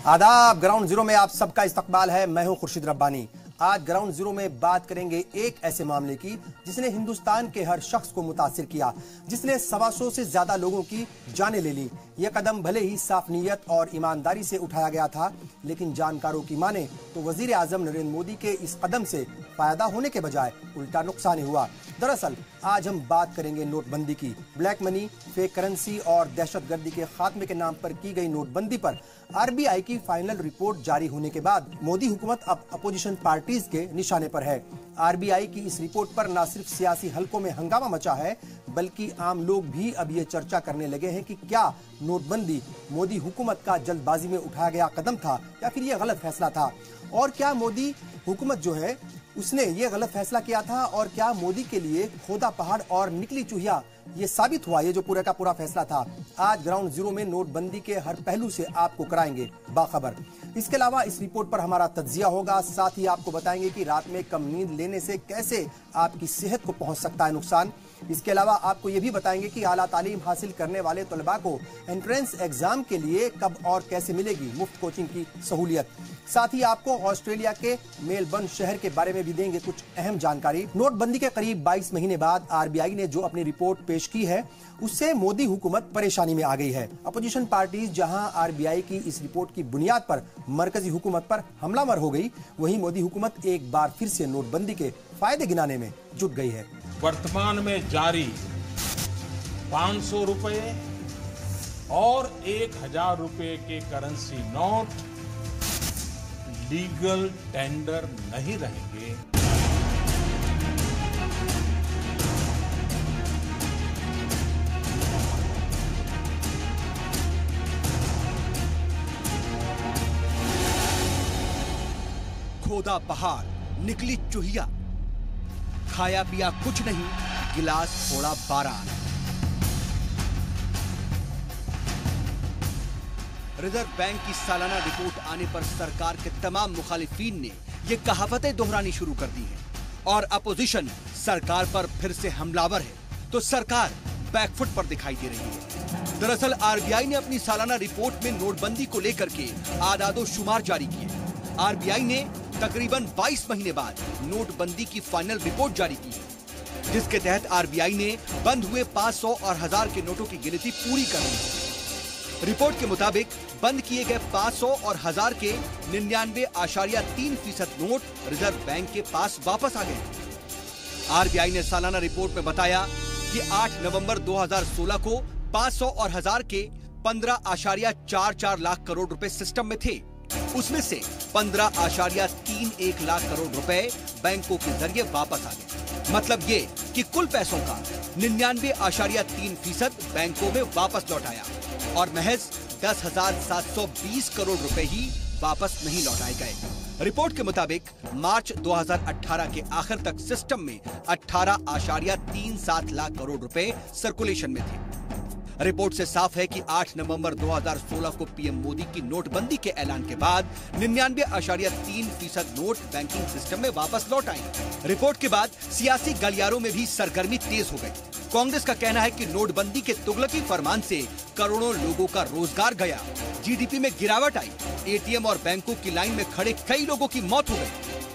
आदाब। Ground zero में आप सबका इस्तकबाल है। मैं हूं खुर्शीद रब्बानी। आज ग्राउंड जीरो में बात करेंगे एक ऐसे मामले की जिसने हिंदुस्तान के हर शख्स को मुतासिर किया, जिसने 125 से ज्यादा लोगों की जानें ले ली। यह कदम भले ही साफ नीयत और ईमानदारी से उठाया गया था, लेकिन जानकारों की माने तो वजीर आजम नरेंद्र मोदी के इस कदम से फायदा होने के बजाय उल्टा नुकसान हुआ। दरअसल आज हम बात करेंगे नोटबंदी की। ब्लैक मनी, फेक करेंसी और दहशतगर्दी के खात्मे के नाम पर की गई नोटबंदी पर आरबीआई की फाइनल रिपोर्ट जारी होने के बाद मोदी हुकूमत अब अपोजिशन पार्टीज के निशाने पर है। आरबीआई की इस रिपोर्ट पर न सिर्फ सियासी हलकों में हंगामा मचा है, बल्कि आम लोग भी अब ये चर्चा करने लगे हैं कि क्या नोटबंदी मोदी हुकूमत का जल्दबाजी में उठाया गया कदम था या फिर ये गलत फैसला था, और क्या मोदी हुकूमत जो है उसने ये गलत फैसला किया था, और क्या मोदी के लिए खोदा पहाड़ और निकली चूहिया ये साबित हुआ ये जो पूरा का पूरा फैसला था। आज ग्राउंड जीरो में नोटबंदी के हर पहलू से आपको कराएंगे बाखबर। इसके अलावा इस रिपोर्ट पर हमारा तज्जिया होगा, साथ ही आपको बताएंगे कि रात में कम नींद लेने से कैसे आपकी सेहत को पहुंच सकता है नुकसान। इसके अलावा आपको ये भी बताएंगे कि आला तालीम हासिल करने वाले तलबा को एंट्रेंस एग्जाम के लिए कब और कैसे मिलेगी मुफ्त कोचिंग की सहूलियत। साथ ही आपको ऑस्ट्रेलिया के मेलबर्न शहर के बारे में भी देंगे कुछ अहम जानकारी। नोटबंदी के करीब 22 महीने बाद आरबीआई ने जो अपनी रिपोर्ट पेश की है, उससे मोदी हुकूमत परेशानी में आ गई है। अपोजिशन पार्टीज जहां आरबीआई की इस रिपोर्ट की बुनियाद पर मरकजी हुकूमत पर हमलावर हो गई, वहीं मोदी हुकूमत एक बार फिर से नोटबंदी के फायदे गिनाने में जुट गई है। वर्तमान में जारी 500 रुपए और 1000 रुपए के करेंसी नोट लीगल टेंडर नहीं रहेंगे। खोदा पहाड़, निकली चूहिया, खाया पिया कुछ नहीं, गिलास फोड़ा 12 आना। रिजर्व बैंक की सालाना रिपोर्ट आने पर सरकार के तमाम मुखालिफिन ने ये कहावतें दोहरानी शुरू कर दी हैं, और अपोजिशन सरकार पर फिर से हमलावर है तो सरकार बैकफुट पर दिखाई दे रही है। दरअसल आरबीआई ने अपनी सालाना रिपोर्ट में नोटबंदी को लेकर के आदादो शुमार जारी किए। आरबीआई ने तकरीबन 22 महीने बाद नोटबंदी की फाइनल रिपोर्ट जारी की है, जिसके तहत आरबीआई ने बंद हुए 500 और 1000 के नोटों की गिनती पूरी कर ली है। रिपोर्ट के मुताबिक बंद किए गए 500 और 1000 के 99.3% नोट रिजर्व बैंक के पास वापस आ गए। आरबीआई ने सालाना रिपोर्ट में बताया कि 8 नवंबर 2016 को 500 और 1000 के 15.44 लाख करोड़ रुपए सिस्टम में थे। उसमें से 15.31 लाख करोड़ रुपए बैंकों के जरिए वापस आ गए। मतलब ये कि कुल पैसों का 99.3% बैंकों में वापस लौट आया और महज 10,720 करोड़ रुपए ही वापस नहीं लौटाए गए। रिपोर्ट के मुताबिक मार्च 2018 के आखिर तक सिस्टम में 18.37 लाख करोड़ रुपए सर्कुलेशन में थे। रिपोर्ट से साफ है कि 8 नवंबर 2016 को पीएम मोदी की नोटबंदी के ऐलान के बाद 99.3% नोट बैंकिंग सिस्टम में वापस लौट आए। रिपोर्ट के बाद सियासी गलियारों में भी सरगर्मी तेज हो गई। कांग्रेस का कहना है कि नोटबंदी के तुगलकी फरमान से करोड़ों लोगों का रोजगार गया, जीडीपी में गिरावट आई, एटीएम और बैंकों की लाइन में खड़े कई लोगों की मौत हो गई।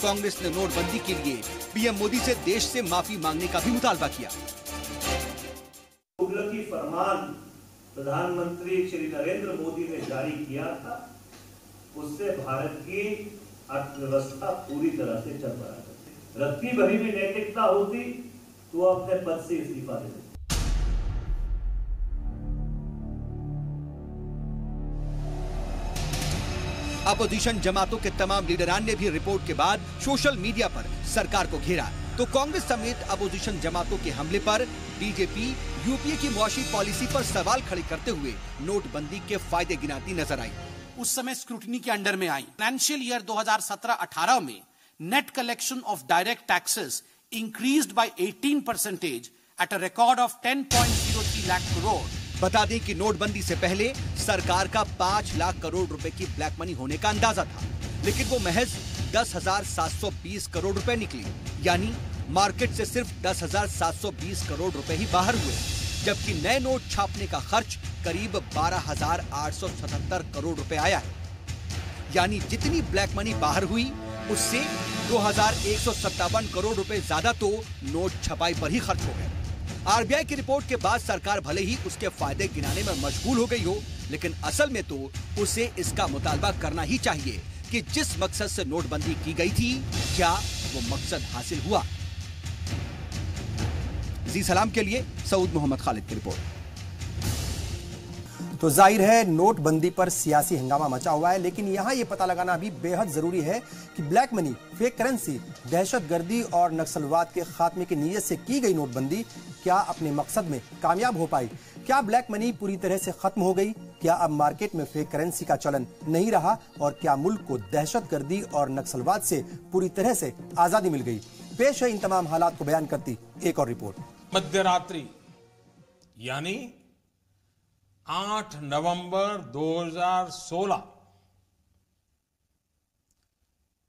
कांग्रेस ने नोटबंदी के लिए पीएम मोदी से देश से माफी मांगने का भी मुतालबा किया। तुगलकी फरमान प्रधानमंत्री श्री नरेंद्र मोदी ने जारी किया था, उससे भारत की अर्थव्यवस्था पूरी तरह से चरमरा करती। रत्ती भरी भी नैतिकता होती तो अपने पद से इस्तीफा दे देते। अपोजिशन जमातों के तमाम लीडरान ने भी रिपोर्ट के बाद सोशल मीडिया पर सरकार को घेरा, तो कांग्रेस समेत अपोजिशन जमातों के हमले पर बीजेपी यूपीए की मुआशी पॉलिसी पर सवाल खड़े करते हुए नोटबंदी के फायदे गिनाती नजर आई। उस समय स्क्रूटनी के अंडर में आई। फाइनेंशियल ईयर 2017-18 में net collection of direct taxes increased by 18% at a record of 10.03 lakh crore. बता दें कि नोटबंदी से पहले सरकार का 5 लाख करोड़ रुपए की ब्लैक मनी होने का अंदाजा था, लेकिन वो महज 10,720 करोड़ रुपए निकली, यानी मार्केट से सिर्फ 10,720 करोड़ रुपए ही बाहर हुए, जबकि नए नोट छापने का खर्च करीब 12,877 करोड़ रुपए आया है। यानी जितनी ब्लैक मनी बाहर हुई उससे 2157 करोड़ रुपए ज्यादा तो नोट छपाई पर ही खर्च हो गए। आरबीआई की रिपोर्ट के बाद सरकार भले ही उसके फायदे गिनाने में मशगूल हो गई हो, लेकिन असल में तो उसे इसका मुतालबा करना ही चाहिए कि जिस मकसद से नोटबंदी की गई थी, क्या वो मकसद हासिल हुआ। जी सलाम के लिए सऊद मोहम्मद खालिद की रिपोर्ट। तो जाहिर है नोटबंदी पर सियासी हंगामा मचा हुआ है, लेकिन यहां यह पता लगाना भी बेहद जरूरी है कि ब्लैक मनी, फेक करेंसी, दहशतगर्दी और नक्सलवाद के खात्मे की नीयत से की गई नोटबंदी क्या अपने मकसद में कामयाब हो पाई? क्या ब्लैक मनी पूरी तरह से खत्म हो गई? क्या अब मार्केट में फेक करेंसी का चलन नहीं रहा? और क्या मुल्क को दहशतगर्दी और नक्सलवाद से पूरी तरह से आजादी मिल गई? पेश है इन तमाम हालात को बयान करती एक और रिपोर्ट। मध्यरात्रि यानी 8 नवंबर 2016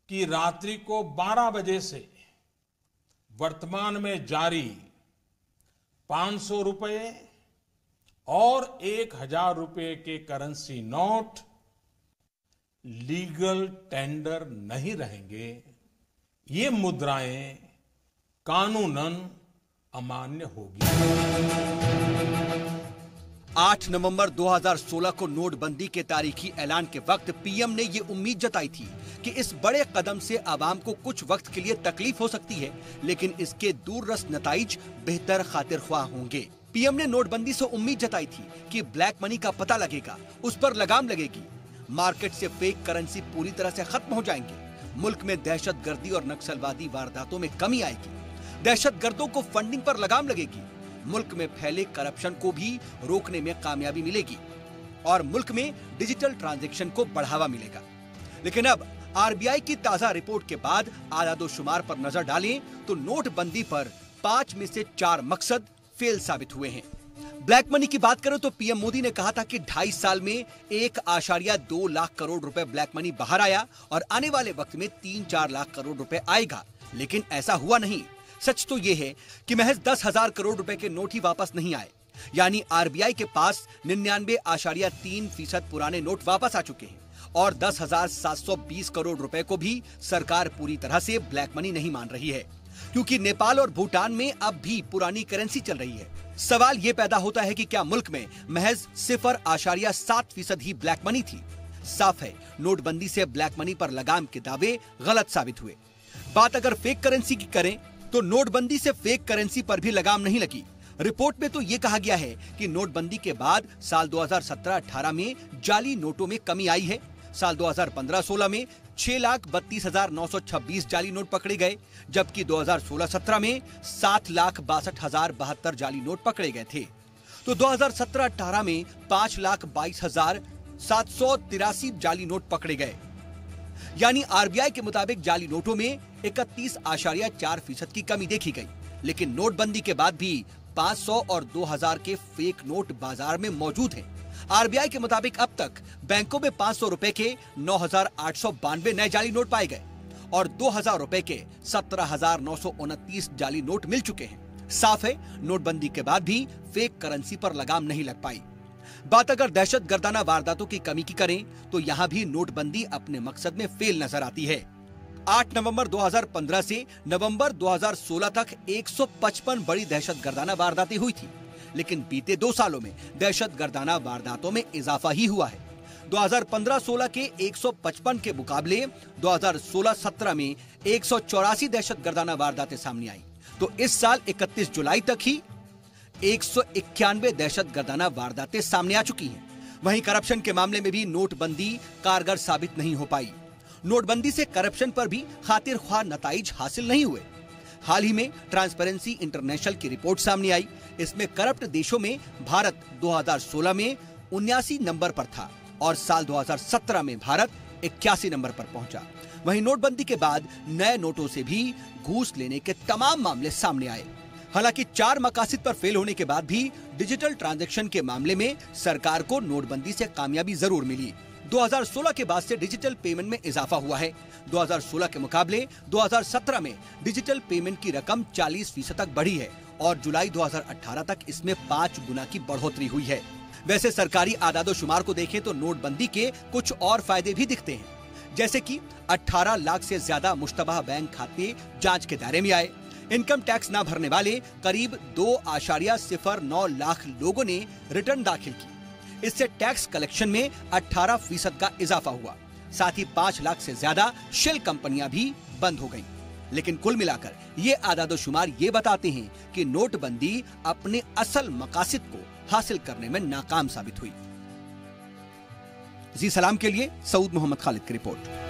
की रात्रि को 12 बजे से वर्तमान में जारी 500 रुपए और 1000 रुपए के करेंसी नोट लीगल टेंडर नहीं रहेंगे। ये मुद्राएं कानूनन अमान्य होगी। 8 नवंबर 2016 को नोटबंदी के तारीखी ऐलान के वक्त पीएम ने ये उम्मीद जताई थी कि इस बड़े कदम से आवाम को कुछ वक्त के लिए तकलीफ हो सकती है, लेकिन इसके दूररस नताइज बेहतर खातिर ख्वाह होंगे। पीएम ने नोटबंदी से उम्मीद जताई थी कि ब्लैक मनी का पता लगेगा, उस पर लगाम लगेगी, मार्केट से फेक करेंसी पूरी तरह से खत्म हो जाएंगे, मुल्क में दहशतगर्दी और नक्सलवादी वारदातों में कमी आएगी, दहशतगर्दों को फंडिंग पर लगाम लगेगी, मुल्क में फैले करप्शन को भी रोकने में कामयाबी मिलेगी और मुल्क में डिजिटल ट्रांजैक्शन को बढ़ावा मिलेगा। लेकिन अब आरबीआई की ताजा रिपोर्ट के बाद आदादोशुमार पर नजर डालें तो नोटबंदी पर 5 में से 4 मकसद फेल साबित हुए हैं। ब्लैक मनी की बात करें तो पीएम मोदी ने कहा था कि 2.5 साल में 1.2 लाख करोड़ रुपए ब्लैक मनी बाहर आया और आने वाले वक्त में 3-4 लाख करोड़ रुपए आएगा, लेकिन ऐसा हुआ नहीं। सच तो ये है कि महज 10,000 करोड़ रुपए के नोट ही वापस नहीं आए, यानी आरबीआई के पास 99.3% पुराने नोट वापस आ चुके हैं और 10,720 करोड़ रुपए को भी सरकार पूरी तरह से ब्लैक मनी नहीं मान रही है, क्योंकि नेपाल और भूटान में अब भी पुरानी करेंसी चल रही है। सवाल ये पैदा होता है कि क्या मुल्क में महज 0.7% ही ब्लैक मनी थी? साफ है नोटबंदी से ब्लैक मनी पर लगाम के दावे गलत साबित हुए। बात अगर फेक करेंसी की करें तो नोटबंदी से फेक करेंसी पर भी लगाम नहीं लगी। रिपोर्ट में तो ये कहा गया है कि नोटबंदी के बाद साल 2017-18 में जाली नोटों में कमी आई है। साल 2015-16 में 6,32,926 जाली नोट पकड़े गए, जबकि 2016-17 में 7,62,072 जाली नोट पकड़े गए थे। तो 2017-18 में 5,22,783 जाली नोट पकड़े गए, यानी आरबीआई के मुताबिक जाली नोटों में 31.4% की कमी देखी गई। लेकिन नोटबंदी के बाद भी 500 और 2000 के फेक नोट बाजार में मौजूद हैं। आरबीआई के मुताबिक अब तक बैंकों में 500 रुपए के 9,892 नए जाली नोट पाए गए और 2000 रुपए के 17,929 जाली नोट मिल चुके हैं। साफ है नोटबंदी के बाद भी फेक करेंसी पर लगाम नहीं लग पाई। बात अगर दहशतगर्दाना वारदातों की कमी की करें तो यहाँ भी नोटबंदी अपने मकसद में फेल नजर आती है। 8 नवंबर 2015 से नवंबर 2016 तक 155 बड़ी दहशतगर्दाना वारदातें हुई थी, लेकिन बीते 2 सालों में दहशतगर्दाना वारदातों में इजाफा ही हुआ है। 2015-16 के 155 के मुकाबले 2016-17 में 184 दहशतगर्दाना वारदातें सामने आई, तो इस साल 31 जुलाई तक ही 191 दहशतगर्दाना वारदातें सामने आ चुकी हैं। वहीं करप्शन के मामले में भी नोटबंदी कारगर साबित नहीं हो पाई। नोटबंदी से करप्शन पर भी खातिर ख्वाह नताइज हासिल नहीं हुए। हाल ही में ट्रांसपेरेंसी इंटरनेशनल की रिपोर्ट सामने आई। इसमें करप्ट देशों में भारत 2016 में 79 नंबर पर था और साल 2017 में भारत 81 नंबर पर पहुंचा। वहीं नोटबंदी के बाद नए नोटों से भी घूस लेने के तमाम मामले सामने आए। हालांकि 4 मकासद पर फेल होने के बाद भी डिजिटल ट्रांजैक्शन के मामले में सरकार को नोटबंदी से कामयाबी जरूर मिली। 2016 के बाद से डिजिटल पेमेंट में इजाफा हुआ है। 2016 के मुकाबले 2017 में डिजिटल पेमेंट की रकम 40% तक बढ़ी है और जुलाई 2018 तक इसमें 5 गुना की बढ़ोतरी हुई है। वैसे सरकारी आदादोशुमार को देखें तो नोटबंदी के कुछ और फायदे भी दिखते हैं। जैसे कि 18 लाख से ज्यादा मुश्तबा बैंक खाते जांच के दायरे में आए। इनकम टैक्स न भरने वाले करीब 2.09 लाख लोगों ने रिटर्न दाखिल की। इससे टैक्स कलेक्शन में 18% का इजाफा हुआ। साथ ही 5 लाख से ज्यादा शेल कंपनियां भी बंद हो गईं। लेकिन कुल मिलाकर ये आदादोशुमार ये बताते हैं कि नोटबंदी अपने असल मकासद को हासिल करने में नाकाम साबित हुई। जी सलाम के लिए सऊद मोहम्मद खालिद की रिपोर्ट।